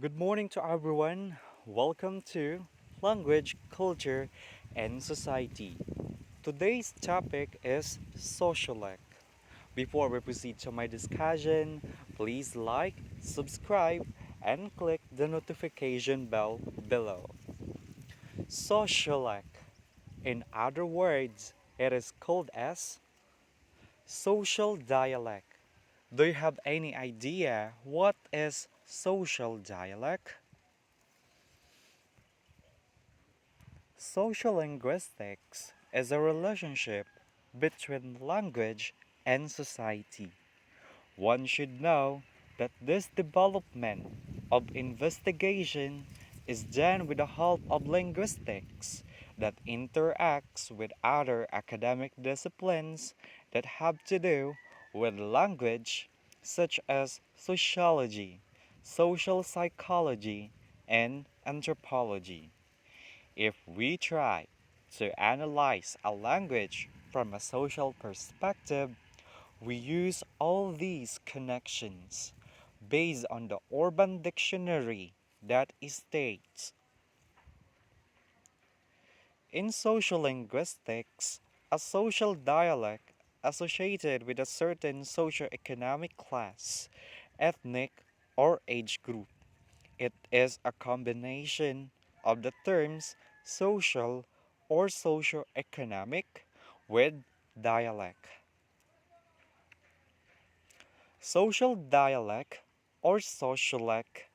Good morning to everyone. Welcome to Language, Culture, and Society. Today's topic is Sociolect. Before we proceed to my discussion, please like, subscribe, and click the notification bell below. Sociolect. In other words, it is called as social dialect. Do you have any idea what is social dialect? Social linguistics is a relationship between language and society. One should know that this development of investigation is done with the help of linguistics that interacts with other academic disciplines that have to do with language, such as sociology, social psychology, and anthropology. If we try to analyze a language from a social perspective, we use all these connections based on the Urban Dictionary that states in social linguistics, a social dialect associated with a certain socioeconomic class, ethnic, or age group. It is a combination of the terms social or socioeconomic with dialect. Social dialect or sociolect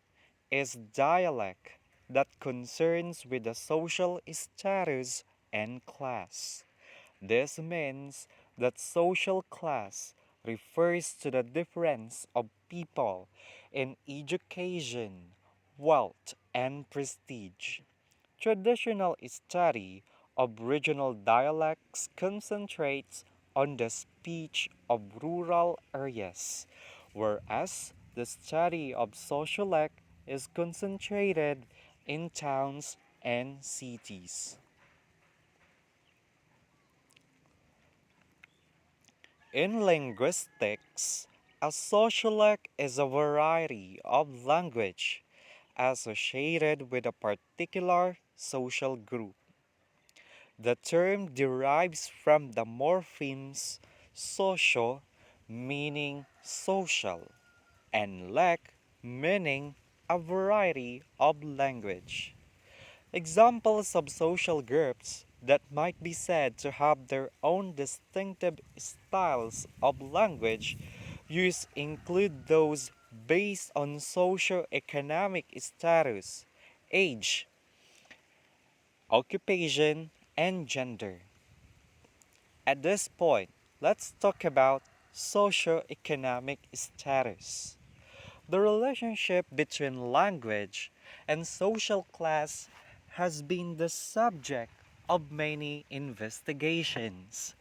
is dialect that concerns with the social status and class. This means that social class refers to the difference of people in education, wealth, and prestige. Traditional study of regional dialects concentrates on the speech of rural areas, whereas the study of sociolect is concentrated in towns and cities. In linguistics, a sociolect is a variety of language associated with a particular social group. The term derives from the morphemes socio, meaning social, and lek, meaning a variety of language. Examples of social groups that might be said to have their own distinctive styles of language use include those based on socio-economic status, age, occupation, and gender. At this point, let's talk about socio-economic status. The relationship between language and social class has been the subject of many investigations.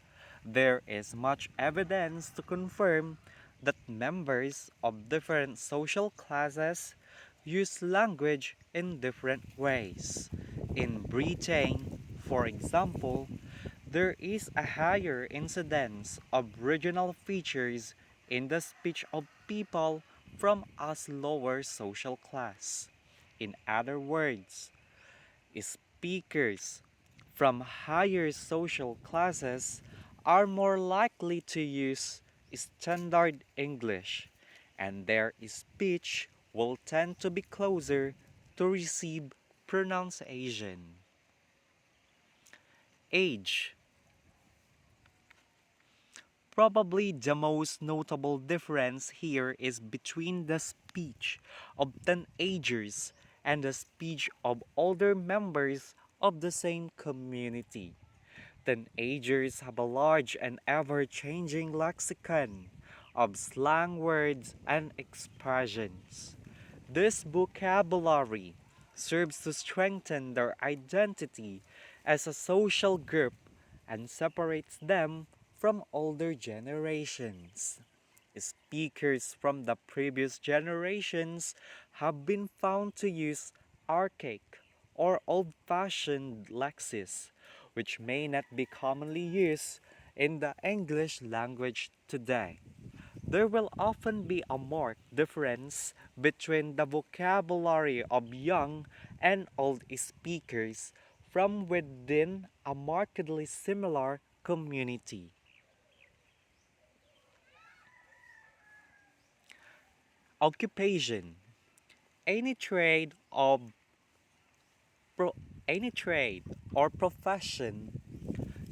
There is much evidence to confirm that members of different social classes use language in different ways. In Britain, for example, there is a higher incidence of regional features in the speech of people from a lower social class. In other words, speakers from higher social classes are more likely to use standard English, and their speech will tend to be closer to receive pronunciation. Age. Probably the most notable difference here is between the speech of teenagers and the speech of older members of the same community. Teenagers have a large and ever-changing lexicon of slang words and expressions. This vocabulary serves to strengthen their identity as a social group and separates them from older generations. Speakers from the previous generations have been found to use archaic or old-fashioned lexis, which may not be commonly used in the English language today. There will often be a marked difference between the vocabulary of young and old speakers from within a markedly similar community. Occupation. Any trade of pro- any trade or profession,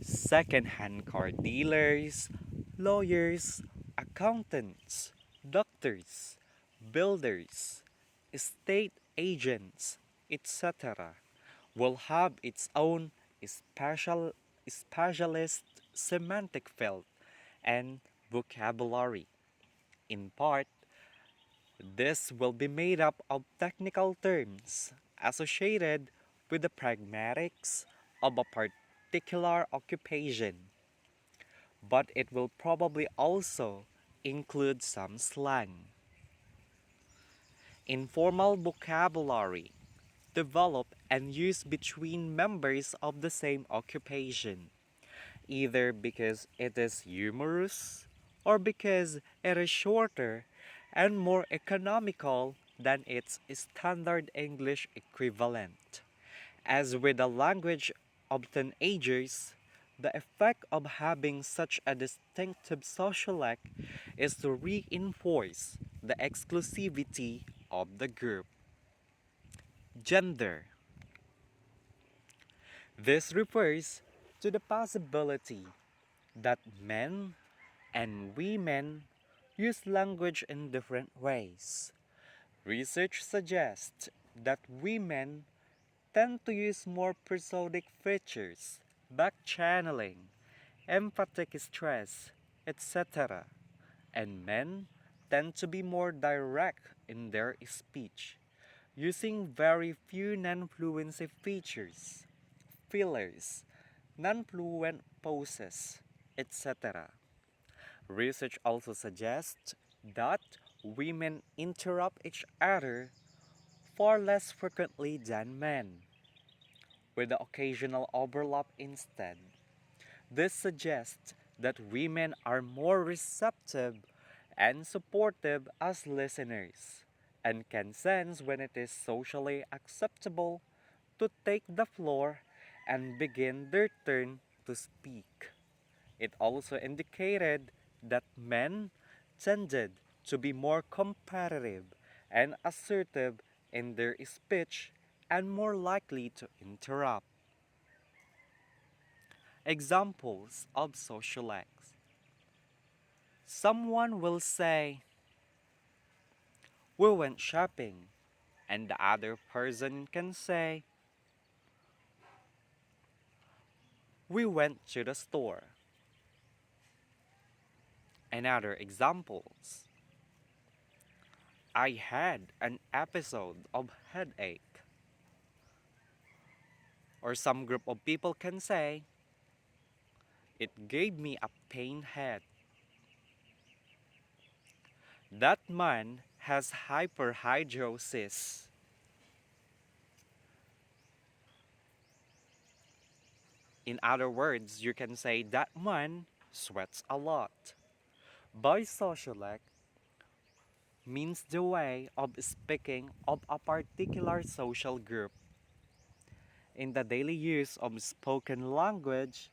second-hand car dealers, lawyers, accountants, doctors, builders, estate agents, etc., will have its own special specialist semantic field and vocabulary. In part, this will be made up of technical terms associated with the pragmatics of a particular occupation, but it will probably also include some slang. Informal vocabulary developed and used between members of the same occupation, either because it is humorous or because it is shorter and more economical than its standard English equivalent. As with the language of teenagers, the effect of having such a distinctive sociolect is to reinforce the exclusivity of the group. Gender. This refers to the possibility that men and women use language in different ways. Research suggests that women tend to use more prosodic features, back-channeling, emphatic stress, etc., and men tend to be more direct in their speech, using very few non-fluency features, fillers, non-fluent pauses, etc. Research also suggests that women interrupt each other far less frequently than men, with the occasional overlap instead. This suggests that women are more receptive and supportive as listeners and can sense when it is socially acceptable to take the floor and begin their turn to speak. It also indicated that men tended to be more competitive and assertive in their speech and more likely to interrupt. Examples of sociolects. Someone will say, "We went shopping," and the other person can say, "We went to the store." And other examples. "I had an episode of headache." Or some group of people can say, "It gave me a pain head." "That man has hyperhidrosis." In other words, you can say that man sweats a lot. By sociolect means the way of speaking of a particular social group. In the daily use of spoken language,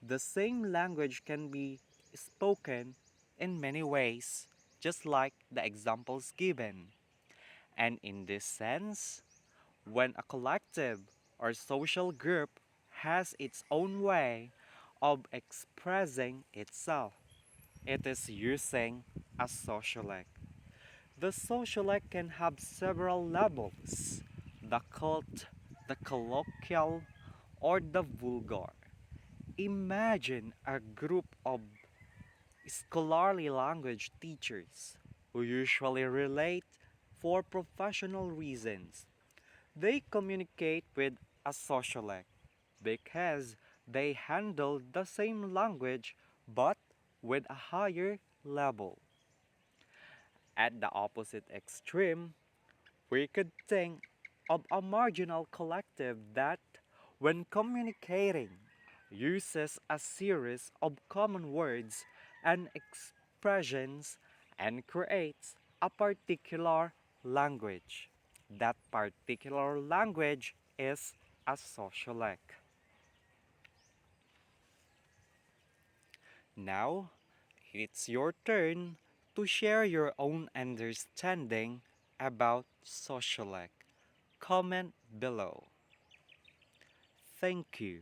the same language can be spoken in many ways, just like the examples given. And in this sense, when a collective or social group has its own way of expressing itself, it is using a sociolect. The sociolect can have several levels: the cult, the colloquial, or the vulgar. Imagine a group of scholarly language teachers who usually relate for professional reasons. They communicate with a sociolect because they handle the same language but with a higher level. At the opposite extreme, we could think of a marginal collective that, when communicating, uses a series of common words and expressions and creates a particular language. That particular language is a sociolect. Now, it's your turn to share your own understanding about sociolect. Comment below. Thank you.